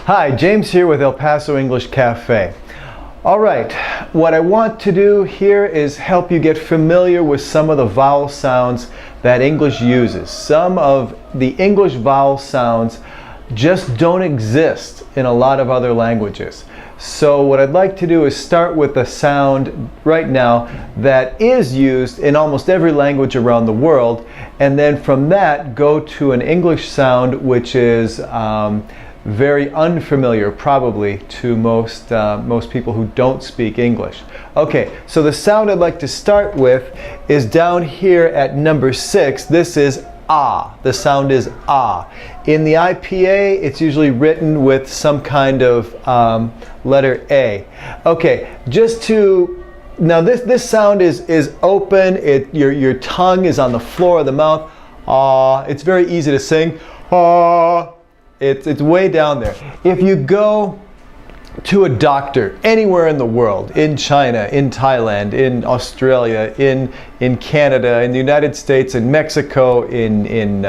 Hi, James here with El Paso English Cafe. All right, what I want to do here is help you get familiar with some of the vowel sounds that English uses. Some of the English vowel sounds just don't exist in a lot of other languages. So what I'd like to do is start with a sound right now that is used in almost every language around the world, and then from that go to an English sound which is very unfamiliar probably to most people who don't speak English. Okay, so the sound I'd like to start with is down here at number 6. This is ah. The sound is ah. In the IPA, it's usually written with some kind of letter A. Okay, now this sound is open. Your tongue is on the floor of the mouth. Ah. It's very easy to sing. Ah. It's way down there. If you go to a doctor anywhere in the world, in China, in Thailand, in Australia, in Canada, in the United States, in Mexico, in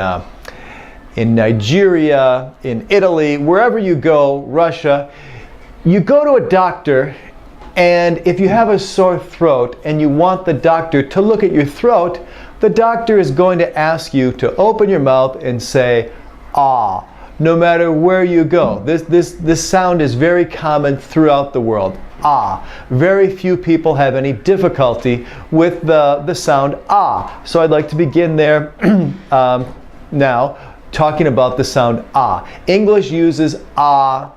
Nigeria, in Italy, wherever you go, Russia, you go to a doctor, and if you have a sore throat and you want the doctor to look at your throat, the doctor is going to ask you to open your mouth and say, ah. No matter where you go. This sound is very common throughout the world. Ah. Very few people have any difficulty with the sound ah. So I'd like to begin there now talking about the sound ah. English uses ah,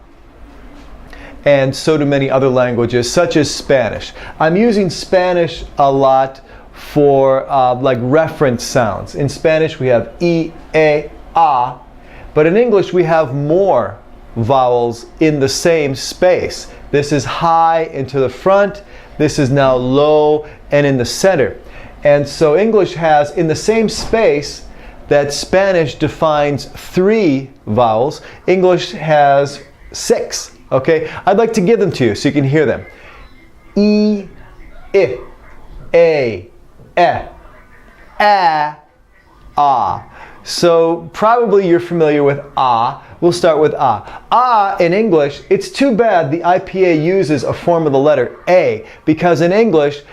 and so do many other languages, such as Spanish. I'm using Spanish a lot for like reference sounds. In Spanish we have e, a, ah. But in English, we have more vowels in the same space. This is high and to the front. This is now low and in the center. And so English has, in the same space that Spanish defines 3 vowels, English has 6. Okay? I'd like to give them to you so you can hear them. E, I, a, ah. So probably you're familiar with ah. We'll start with ah. Ah in English, it's too bad the IPA uses a form of the letter A, because in English,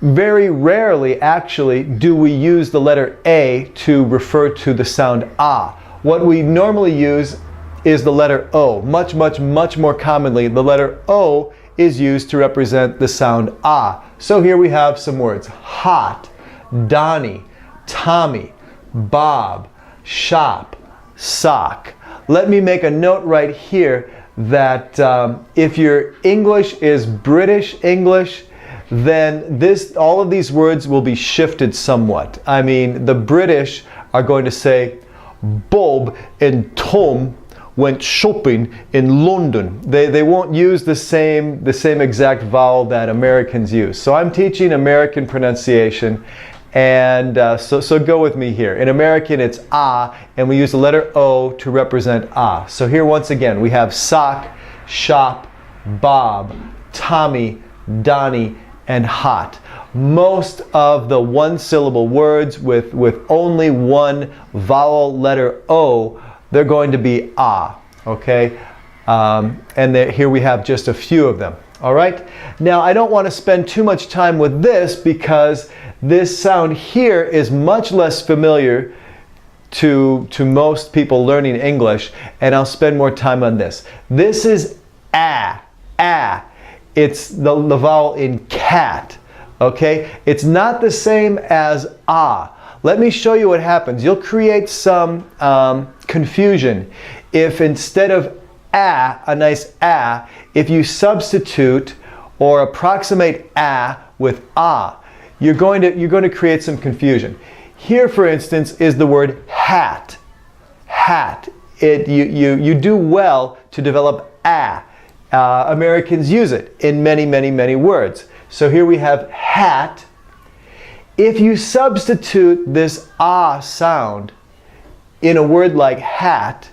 very rarely actually do we use the letter A to refer to the sound ah. What we normally use is the letter O. Much more commonly, the letter O is used to represent the sound ah. So here we have some words. Hot, Donnie, Tommy, Bob, shop, sock. Let me make a note right here that if your English is British English, then all of these words will be shifted somewhat. I mean, the British are going to say, Bob and Tom went shopping in London. They won't use the same exact vowel that Americans use. So I'm teaching American pronunciation. And so go with me here. In American, it's ah, and we use the letter O to represent ah. So here once again, we have sock, shop, Bob, Tommy, Donnie, and hot. Most of the one-syllable words with only one vowel letter O, they're going to be ah, okay? And here we have just a few of them. All right? Now, I don't want to spend too much time with this because this sound here is much less familiar to most people learning English, and I'll spend more time on this. This is ah. It's the vowel in cat, okay? It's not the same as ah. Let me show you what happens. You'll create some confusion if instead of a nice ah, if you substitute or approximate with ah, you're going to create some confusion. Here, for instance, is the word hat. Hat. You do well to develop Americans use it in many words. So here we have hat. If you substitute this ah sound in a word like hat,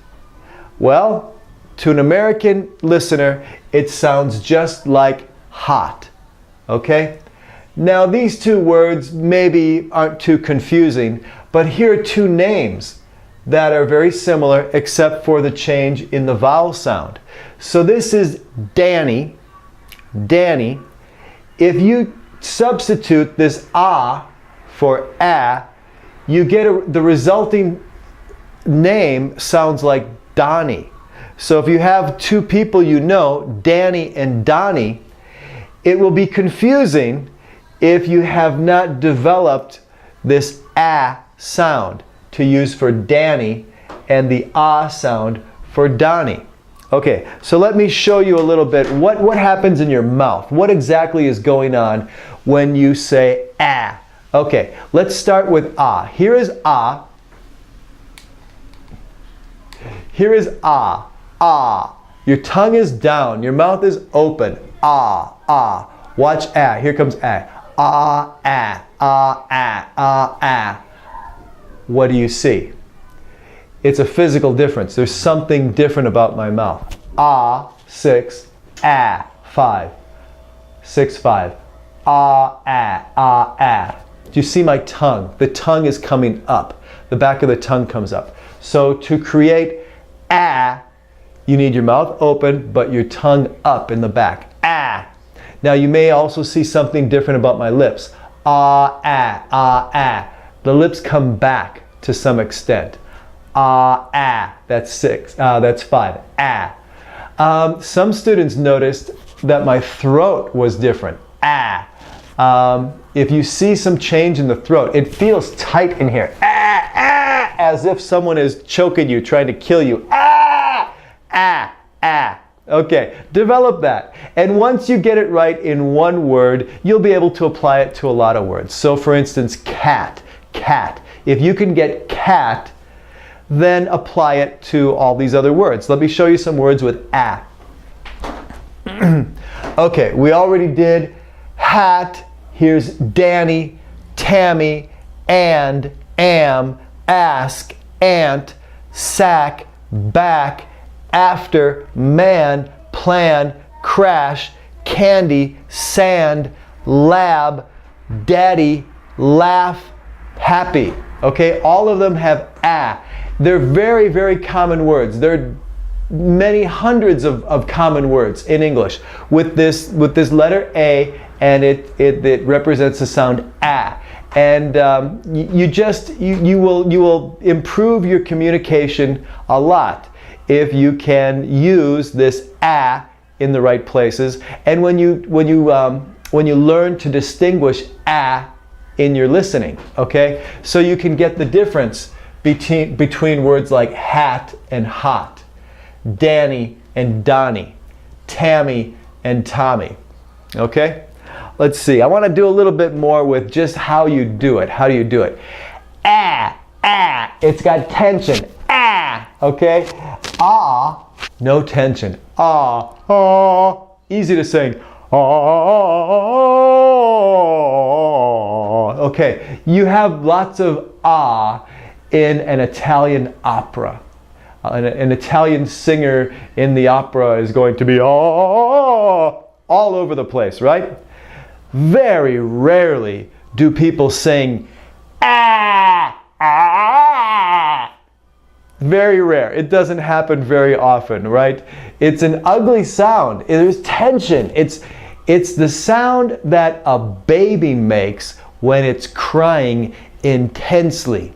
well, to an American listener, it sounds just like hot. Okay? Now these two words maybe aren't too confusing, but here are two names that are very similar except for the change in the vowel sound. So this is Danny, Danny. If you substitute this ah for ah, you get the resulting name sounds like Donnie. So if you have two people you know, Danny and Donnie, it will be confusing if you have not developed this ah sound to use for Danny and the ah sound for Donnie. Okay, so let me show you a little bit what happens in your mouth. What exactly is going on when you say ah? Okay, let's start with ah. Here is ah. Here is ah. Ah. Your tongue is down. Your mouth is open. Ah. Ah. Watch ah. Here comes ah. Ah. Ah. Ah. Ah. Ah. Ah. What do you see? It's a physical difference. There's something different about my mouth. Ah, 6, ah, 5. 6, 5. Ah, ah, ah, ah. Do you see my tongue? The tongue is coming up. The back of the tongue comes up. So to create ah, you need your mouth open, but your tongue up in the back. Ah. Now you may also see something different about my lips. Ah, ah, ah, ah. The lips come back to some extent. Ah, ah, that's 6, that's 5, ah. Some students noticed that my throat was different, ah. If you see some change in the throat, it feels tight in here, ah, ah, as if someone is choking you, trying to kill you, ah, ah, ah. Okay, develop that. And once you get it right in one word, you'll be able to apply it to a lot of words. So for instance, cat, cat. If you can get cat, then apply it to all these other words. Let me show you some words with ah. Okay, we already did hat. Here's Danny, Tammy, and, am, ask, aunt, sack, back, after, man, plan, crash, candy, sand, lab, daddy, laugh, happy. Okay, all of them have ah. They're very, very common words. There are many hundreds of common words in English with this letter A, and it represents the sound ah. And you will improve your communication a lot if you can use this ah in the right places. And when you learn to distinguish ah in your listening, okay, so you can get the difference between words like hat and hot, Danny and Donnie, Tammy and Tommy. Okay? Let's see. I want to do a little bit more with just how you do it. How do you do it? Ah, ah. It's got tension. Ah. Okay? Ah, no tension. Ah, ah. Easy to sing. Ah. Okay. You have lots of ah in an Italian opera. An Italian singer in the opera is going to be all over the place, right? Very rarely do people sing ah, ah. Very rare. It doesn't happen very often, right? It's an ugly sound. There's tension. It's the sound that a baby makes when it's crying intensely.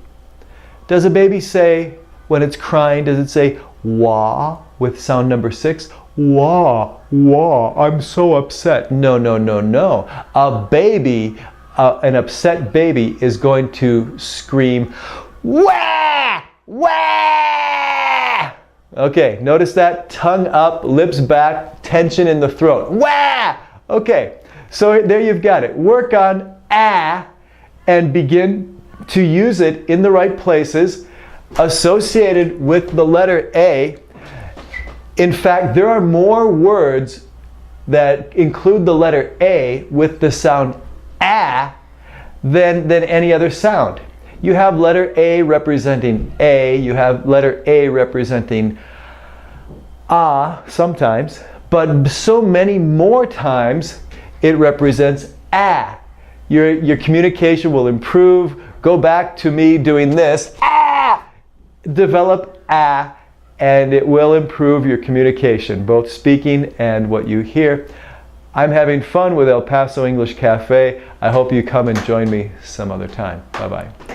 Does a baby say, when it's crying, does it say wah with sound number 6? Wah, wah, I'm so upset. No, no, no, no. A baby, an upset baby is going to scream wah, wah. Okay, notice that? Tongue up, lips back, tension in the throat. Wah! Okay, so there you've got it. Work on ah and begin to use it in the right places associated with the letter A. In fact, there are more words that include the letter A with the sound ah than any other sound. You have letter A representing A, you have letter A representing ah sometimes, but so many more times it represents ah. Your communication will improve. Go back to me doing this, ah, develop a, and it will improve your communication, both speaking and what you hear. I'm having fun with El Paso English Cafe. I hope you come and join me some other time. Bye-bye.